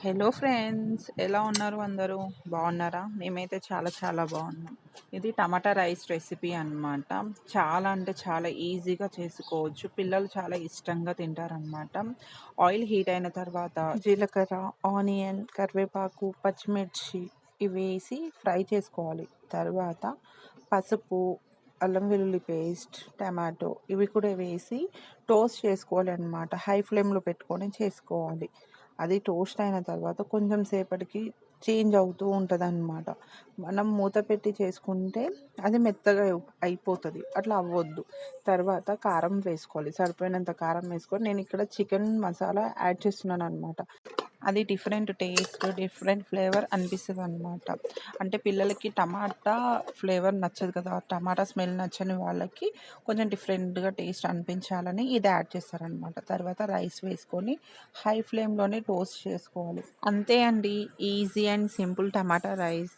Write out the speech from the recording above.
Hello friends, ఎలా ఉన్నారు అందరూ? బాగున్నారా? మేమైతే చాలా చాలా బాగున్నాం. ఇది టమాటా రైస్ రెసిపీ అన్నమాట. చాలా అంటే చాలా ఈజీగా చేసుకోవచ్చు. పిల్లలు చాలా ఇష్టంగా తింటారనమాట. ఆయిల్ హీట్ అయిన తర్వాత జీలకర్ర, ఆనియన్, కరివేపాకు, పచ్చిమిర్చి ఇవి వేసి ఫ్రై చేసుకోవాలి. తర్వాత పసుపు, అల్లం వెల్లుల్లి పేస్ట్, టమాటో ఇవి కూడా వేసి టోస్ట్ చేసుకోవాలి అన్నమాట. హై ఫ్లేమ్లో పెట్టుకొని చేసుకోవాలి. అది టోస్ట్ అయిన తర్వాత కొంచెం సేపటికి చేంజ్ అవుతూ ఉంటుందన్నమాట. మనం మూత పెట్టి చేసుకుంటే అది మెత్తగా అయిపోతుంది, అట్లా అవ్వద్దు. తర్వాత కారం వేసుకోవాలి, సరిపోయినంత కారం వేసుకొని నేను ఇక్కడ చికెన్ మసాలా యాడ్ చేస్తున్నాను అనమాట. అది డిఫరెంట్ టేస్ట్, డిఫరెంట్ ఫ్లేవర్ అనిపిస్తుంది అనమాట. అంటే పిల్లలకి టమాటా ఫ్లేవర్ నచ్చదు కదా, టమాటా స్మెల్ నచ్చని వాళ్ళకి కొంచెం డిఫరెంట్గా టేస్ట్ అనిపించాలని ఇది యాడ్ చేస్తారనమాట. తర్వాత రైస్ వేసుకొని హై ఫ్లేమ్లోనే టోస్ట్ చేసుకోవాలి. అంతే అండి, easy and simple tomato rice.